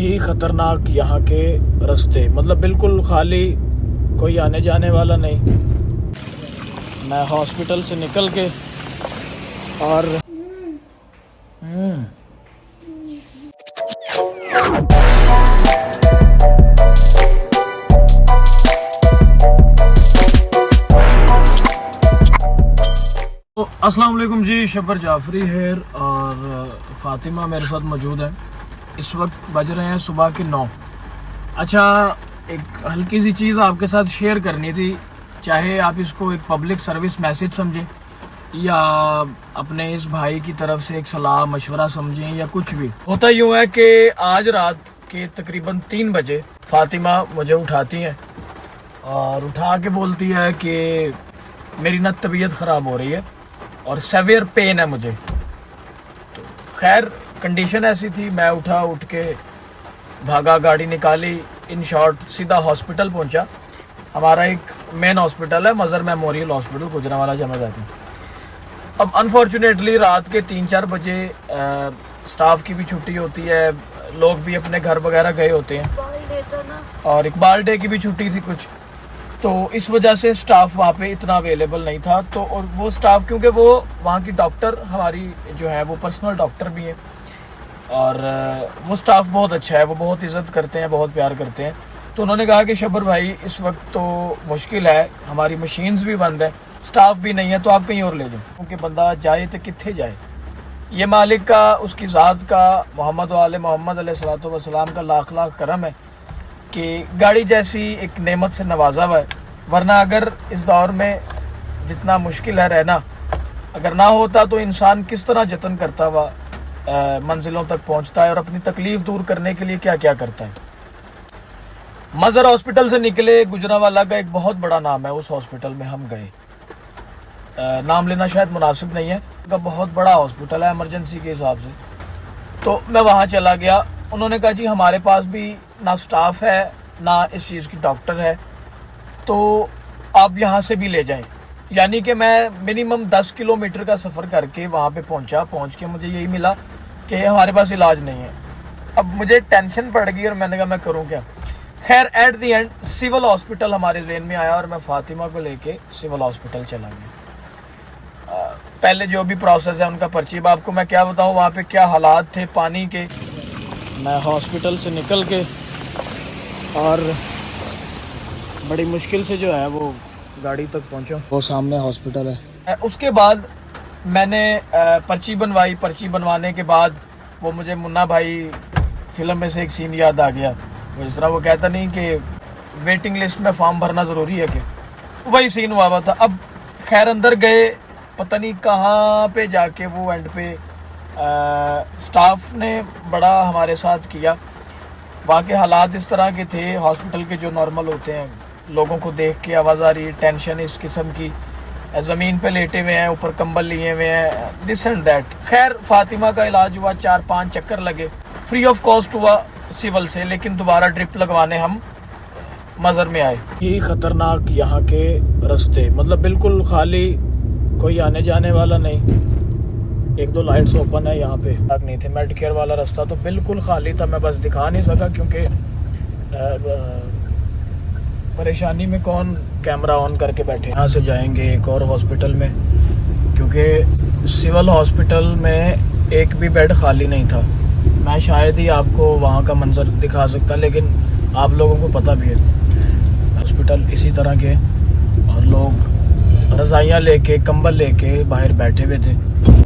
ही खतरनाक यहाँ के रास्ते, मतलब बिल्कुल खाली, कोई आने जाने वाला नहीं। मैं हॉस्पिटल से निकल के और तो अस्सलाम वालेकुम जी, शब्बर जाफरी है और फातिमा मेरे साथ मौजूद है। इस वक्त बज रहे हैं सुबह के 9। अच्छा, एक हल्की सी चीज़ आपके साथ शेयर करनी थी, चाहे आप इसको एक पब्लिक सर्विस मैसेज समझें या अपने इस भाई की तरफ से एक सलाह मशवरा समझें या कुछ भी। होता यूँ है कि आज रात के तकरीबन 3 बजे फातिमा मुझे उठाती हैं और उठा के बोलती है कि मेरी ना तबीयत ख़राब हो रही है और सेवियर पेन है मुझे। तो खैर कंडीशन ऐसी थी, मैं उठ के भागा, गाड़ी निकाली, इन शॉर्ट सीधा हॉस्पिटल पहुंचा। हमारा एक मेन हॉस्पिटल है, मज़र मेमोरियल हॉस्पिटल, गुजरांवाला जमा जाती। अब अनफॉर्चुनेटली रात के 3-4 बजे स्टाफ की भी छुट्टी होती है, लोग भी अपने घर वगैरह गए होते हैं और इकबाल डे की भी छुट्टी थी कुछ, तो इस वजह से स्टाफ वहाँ पे इतना अवेलेबल नहीं था। तो और वो स्टाफ, क्योंकि वो वहाँ की डॉक्टर हमारी जो है वो पर्सनल डॉक्टर भी है और वो स्टाफ बहुत अच्छा है, वो बहुत इज़्ज़त करते हैं, बहुत प्यार करते हैं। तो उन्होंने कहा कि शब्बर भाई इस वक्त तो मुश्किल है, हमारी मशीन्स भी बंद है, स्टाफ भी नहीं है, तो आप कहीं और ले जाओ, क्योंकि बंदा जाए तो कित्थे जाए। ये मालिक का, उसकी ज़ात का, मोहम्मद वाले मोहम्मद अलैहिस्सलातु वस्सलाम का लाख लाख करम है कि गाड़ी जैसी एक नेमत से नवाजा हुआ है। वरना अगर इस दौर में जितना मुश्किल है रहना, अगर ना होता तो इंसान किस तरह जतन करता हुआ मंजिलों तक पहुंचता है और अपनी तकलीफ दूर करने के लिए क्या क्या करता है। मज़र हॉस्पिटल से निकले, गुजरांवाला का एक बहुत बड़ा नाम है, उस हॉस्पिटल में हम गए। नाम लेना शायद मुनासिब नहीं है, का बहुत बड़ा हॉस्पिटल है इमरजेंसी के हिसाब से। तो मैं वहाँ चला गया, उन्होंने कहा जी हमारे पास भी ना स्टाफ है ना इस चीज़ की डॉक्टर है, तो आप यहाँ से भी ले जाएं। यानी कि मैं मिनिमम 10 किलोमीटर का सफ़र करके वहाँ पे पहुँच के मुझे यही मिला कि हमारे पास इलाज नहीं है। अब मुझे टेंशन पड़ गई और मैंने कहा मैं करूँ क्या। खैर at the end civil hospital हमारे ज़हन में आया और मैं फ़ातिमा को लेके सिविल हॉस्पिटल चला गया। पहले जो भी प्रोसेस है उनका पर्ची, अब आपको मैं क्या बताऊँ वहाँ पे क्या हालात थे पानी के। मैं हॉस्पिटल से निकल के और बड़ी मुश्किल से जो है वो गाड़ी तक पहुंचा, वो सामने हॉस्पिटल है। उसके बाद मैंने पर्ची बनवाई। पर्ची बनवाने के बाद वो मुझे मुन्ना भाई फिल्म में से एक सीन याद आ गया, जिस तरह वो कहता नहीं कि वेटिंग लिस्ट में फॉर्म भरना ज़रूरी है, कि वही सीन हुआ था। अब खैर अंदर गए, पता नहीं कहाँ पे जाके वो एंड पे स्टाफ ने बड़ा हमारे साथ किया। वहाँ के हालात इस तरह के थे, हॉस्पिटल के जो नॉर्मल होते हैं, लोगों को देख के आवाज़ आ रही है, टेंशन इस किस्म की, ज़मीन पे लेटे हुए हैं, ऊपर कंबल लिए हुए हैं, दिस एंड दैट। खैर फातिमा का इलाज हुआ, 4-5 चक्कर लगे, फ्री ऑफ कॉस्ट हुआ सिविल से, लेकिन दोबारा ड्रिप लगवाने हम मज़र में आए। ही खतरनाक यहाँ के रास्ते, मतलब बिल्कुल खाली, कोई आने जाने वाला नहीं। 1-2 लाइट्स ओपन है यहाँ पे, तक नहीं थे। मेडिकेयर वाला रास्ता तो बिल्कुल खाली था, मैं बस दिखा नहीं सका क्योंकि परेशानी में कौन कैमरा ऑन करके बैठे। यहाँ से जाएंगे एक और हॉस्पिटल में, क्योंकि सिविल हॉस्पिटल में एक भी बेड खाली नहीं था। मैं शायद ही आपको वहाँ का मंजर दिखा सकता, लेकिन आप लोगों को पता भी है हॉस्पिटल इसी तरह के, और लोग रज़ाइयाँ लेके, कंबल लेके बाहर बैठे हुए थे।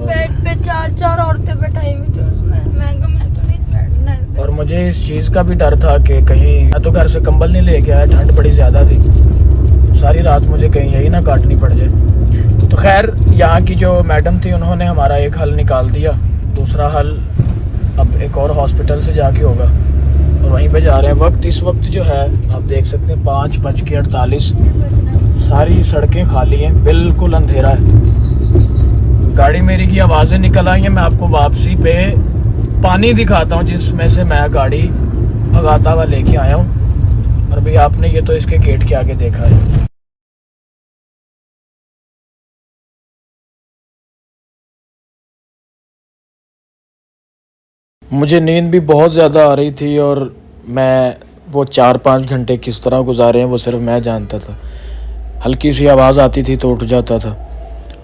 बेड पे 4-4 औरतें बैठाई हुई थी उसमें। मैं तो नहीं बैठना है। और मुझे इस चीज़ का भी डर था कि कहीं, मैं तो घर से कंबल नहीं लेके आया, ठंड बड़ी ज़्यादा थी, सारी रात मुझे कहीं यही ना काटनी पड़ जाए। तो खैर यहाँ की जो मैडम थी उन्होंने हमारा एक हल निकाल दिया, दूसरा हल अब एक और हॉस्पिटल से जाके होगा और वहीं पे जा रहे हैं। वक्त इस वक्त जो है आप देख सकते हैं 5:48, सारी सड़कें खाली हैं, बिल्कुल अंधेरा है। गाड़ी मेरी की आवाज़ें निकल आई हैं। मैं आपको वापसी पे पानी दिखाता हूँ जिसमें से मैं गाड़ी भगाता हुआ लेके आया हूँ, और भाई आपने ये तो इसके गेट के आगे देखा है। मुझे नींद भी बहुत ज़्यादा आ रही थी और मैं वो 4-5 घंटे किस तरह गुजारे हैं वो सिर्फ मैं जानता था। हल्की सी आवाज़ आती थी तो उठ जाता था,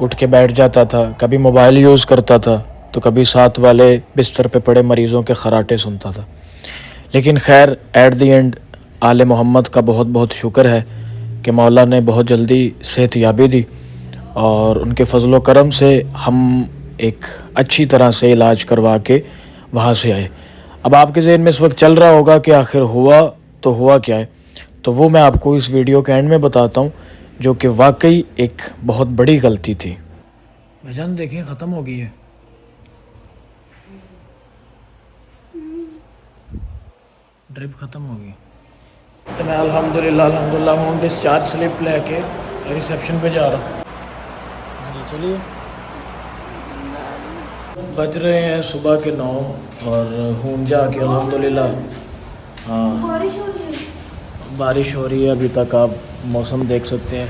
उठ के बैठ जाता था, कभी मोबाइल यूज़ करता था तो कभी साथ वाले बिस्तर पे पड़े मरीज़ों के खराटे सुनता था। लेकिन खैर एट द एंड आले मोहम्मद का बहुत बहुत शुक्र है कि मौला ने बहुत जल्दी सेहतयाबी दी और उनके फजल व करम से हम एक अच्छी तरह से इलाज करवा के वहाँ से आए। अब आपके ज़हन में इस वक्त चल रहा होगा कि आखिर हुआ तो हुआ क्या है, तो वो मैं आपको इस वीडियो के एंड में बताता हूँ, जो कि वाकई एक बहुत बड़ी गलती थी। भाईजान देखें ख़त्म हो गई है, ड्रिप ख़त्म हो गई। तो मैं अल्हम्दुलिल्लाह हूँ डिस्चार्ज स्लिप लेके रिसेप्शन पे जा रहा हूँ। जी चलिए, बज रहे हैं सुबह के 9 और हूँ जाके अल्हम्दुलिल्लाह। हाँ बारिश हो रही है। बारिश हो रही है अभी तक, आप मौसम देख सकते हैं।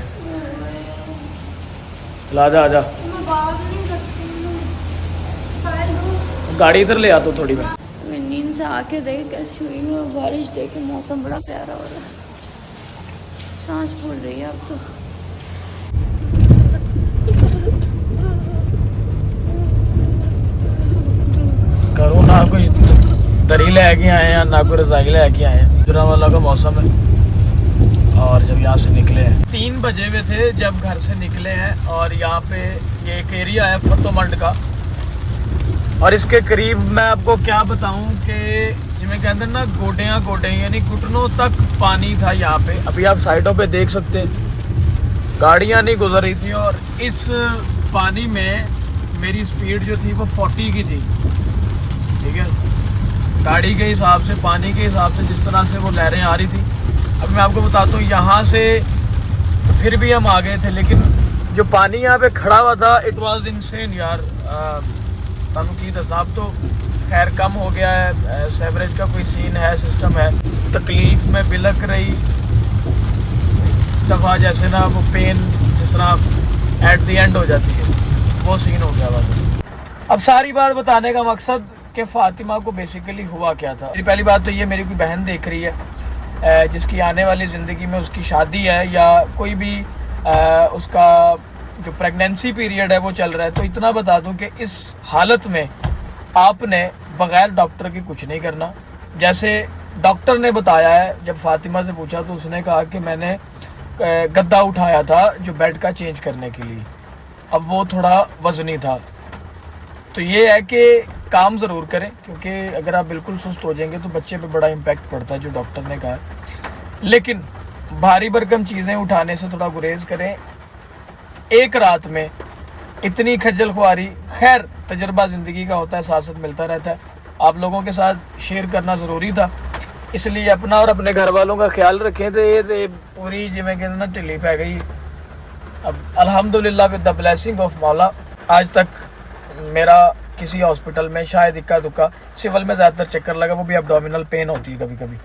चला आजा मैं बात नहीं करती हूँ। पैर दो। गाड़ी इधर ले आ तो थोड़ी। मैं नींद से आके देख कैसी हुई हूँ और बारिश देखे मौसम बड़ा प्यारा हो रहा है। सांस फूल रही है अब तो। करो ना कुछ, दरी लेके आए हैं ना कोई रजाई लेके आए हैं। जुरा वाला का मौसम है और जब यहाँ से निकले हैं 3 बजे हुए थे जब घर से निकले हैं और यहाँ पे ये एक एरिया है फतोमंड का और इसके करीब मैं आपको क्या बताऊं कि जिमें कहते हैं ना गोडे यानी घुटनों तक पानी था यहाँ पे। अभी आप साइडों पे देख सकते हैं गाड़ियाँ नहीं गुजर रही थी और इस पानी में मेरी स्पीड जो थी वो 40 की थी, ठीक है, गाड़ी के हिसाब से, पानी के हिसाब से, जिस तरह से वो लहरें आ रही थी। अब मैं आपको बताता हूँ यहाँ से फिर भी हम आ गए थे, लेकिन जो पानी यहाँ पे खड़ा हुआ था इट वाज इनसेन यार। तनु की दसाब तो खैर कम हो गया है, सेवरेज का कोई सीन है, सिस्टम है, तकलीफ में बिलक रही दफ़ा जैसे ना वो पेन जिस तरह एट द एंड हो जाती है, वो सीन हो गया बस। अब सारी बात बताने का मकसद कि फ़ातिमा को बेसिकली हुआ क्या था। मेरी पहली बात तो ये, मेरी कोई बहन देख रही है जिसकी आने वाली ज़िंदगी में उसकी शादी है या कोई भी उसका जो प्रेगनेंसी पीरियड है वो चल रहा है, तो इतना बता दूं कि इस हालत में आपने बग़ैर डॉक्टर के कुछ नहीं करना। जैसे डॉक्टर ने बताया है, जब फ़ातिमा से पूछा तो उसने कहा कि मैंने गद्दा उठाया था जो बेड का चेंज करने के लिए, अब वो थोड़ा वज़नी था। तो ये है कि काम ज़रूर करें, क्योंकि अगर आप बिल्कुल सुस्त हो जाएंगे तो बच्चे पे बड़ा इम्पैक्ट पड़ता है, जो डॉक्टर ने कहा। लेकिन भारी भरकम चीज़ें उठाने से थोड़ा गुरेज करें। एक रात में इतनी खज्जल खुआरी, खैर तजर्बा ज़िंदगी का होता है, साथ साथ मिलता रहता है, आप लोगों के साथ शेयर करना ज़रूरी था, इसलिए अपना और अपने घर वालों का ख्याल रखें। तो ये पूरी जिमें कहते ना ढिली पै गई। अब अल्हम्दुलिल्लाह विद द ब्लेसिंग ऑफ मौला आज तक मेरा किसी हॉस्पिटल में शायद इक्का दुक्का, सिविल में ज़्यादातर चक्कर लगा, वो भी एब्डोमिनल पेन होती है कभी कभी,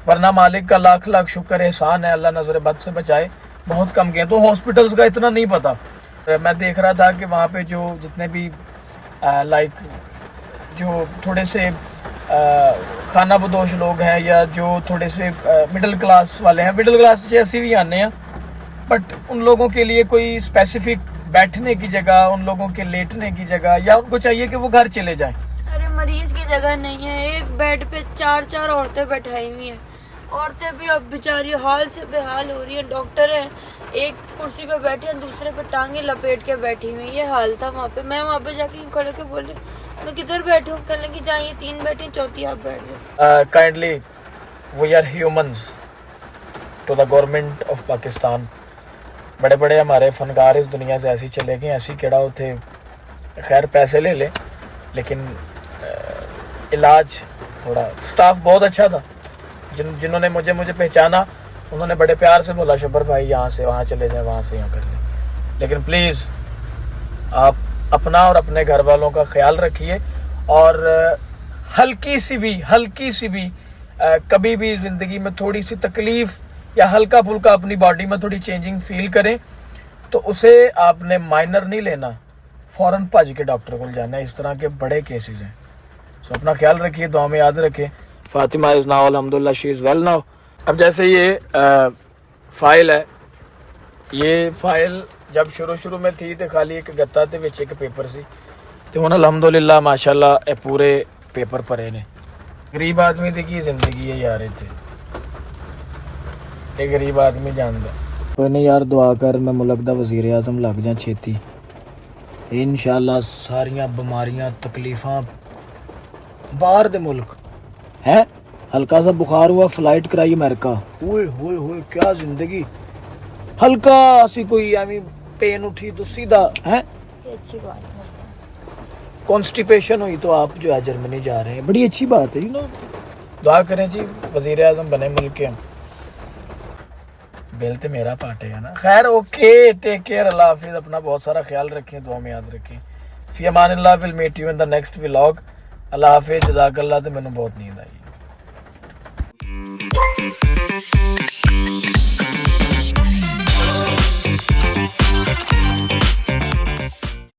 वरना मालिक का लाख लाख शुक्र एहसान है, अल्लाह नज़र बद से बचाए, बहुत कम गए। तो हॉस्पिटल्स का इतना नहीं पता। मैं देख रहा था कि वहाँ पे जो जितने भी लाइक जो थोड़े से खाना बदोश लोग हैं या जो थोड़े से मिडिल क्लास वाले हैं, मिडिल क्लास जैसे भी आने हैं, बट उन लोगों के लिए कोई स्पेसिफिक बैठने की जगह, उन लोगों के लेटने की जगह, या उनको चाहिए कि वो घर चले जाएं। अरे मरीज की जगह नहीं है, एक बेड पे 4 औरतें बैठाई हुई हैं। औरतें भी अब बेचारी हाल से बेहाल हो रही है। डॉक्टर है, एक कुर्सी पे बैठे हैं, दूसरे पे टांगे लपेट के बैठी हुई। ये हाल था वहाँ पे। मैं वहाँ पे जाके खड़े के बोले मैं किधर बैठूं, कहने लगी जाइए 3 बैठी, चौथी आप बैठ जाओ। Kindly we are humans to the government of Pakistan. बड़े बड़े हमारे फनकार इस दुनिया से ऐसी चले गए, ऐसी केड़ा होते, खैर पैसे ले ले, लेकिन इलाज थोड़ा, स्टाफ बहुत अच्छा था। जिन्होंने मुझे पहचाना उन्होंने बड़े प्यार से बोला शब्बर भाई यहाँ से वहाँ चले जाए, वहाँ से यहाँ कर ले। लेकिन प्लीज़ आप अपना और अपने घर वालों का ख्याल रखिए और हल्की सी भी कभी भी ज़िंदगी में थोड़ी सी तकलीफ़ या हल्का फुल्का अपनी बॉडी में थोड़ी चेंजिंग फील करें तो उसे आपने माइनर नहीं लेना, फ़ौरन भज के डॉक्टर को जाना है। इस तरह के बड़े केसेस हैं। सो अपना ख्याल रखिए, दुआ में याद रखें। फातिमा इज़ नाउ अल्हम्दुलिल्लाह शी इज़ वेल नाउ। अब जैसे ये फाइल है, ये फाइल जब शुरू में थी तो खाली एक गत्ता ते विच एक पेपर सी, तो हुण अल्हम्दुलिल्लाह माशाअल्लाह ये पूरे पेपर भरे ने। गरीब आदमी की की जिंदगी है यार, इत्थे ये गरीब आदमी जानदा। कोई नहीं यार, दुआ कर मैं मुल्क दा वज़ीर आज़म लग जा छेती, इंशाअल्लाह सारियां बीमारियां तकलीफ़ां बाहर दे मुल्क है। हल्का सा बुखार हुआ, फ्लाइट कराई अमेरिका, ओए होए होए क्या जिंदगी। हल्का सी कोई एवं पेन उठी तो सीधा है, ये अच्छी बात नहीं है। कॉन्स्टिपेशन हुई तो आप जो है जर्मनी जा रहे हैं, बड़ी अच्छी बात है। दुआ करें जी वज़ीर आज़म बने मुल्क के। बिल तो मेरा पाटेगा ना। खैर ओके, टेक केयर, अल्लाह हाफिज़, अपना बहुत सारा ख्याल रखें, दुआ में याद रखें। फी अमानिल्लाह, will meet you in the next vlog. अल्लाह हाफिज़, जज़ाकल्लाह। तो मैंने बहुत नींद आई।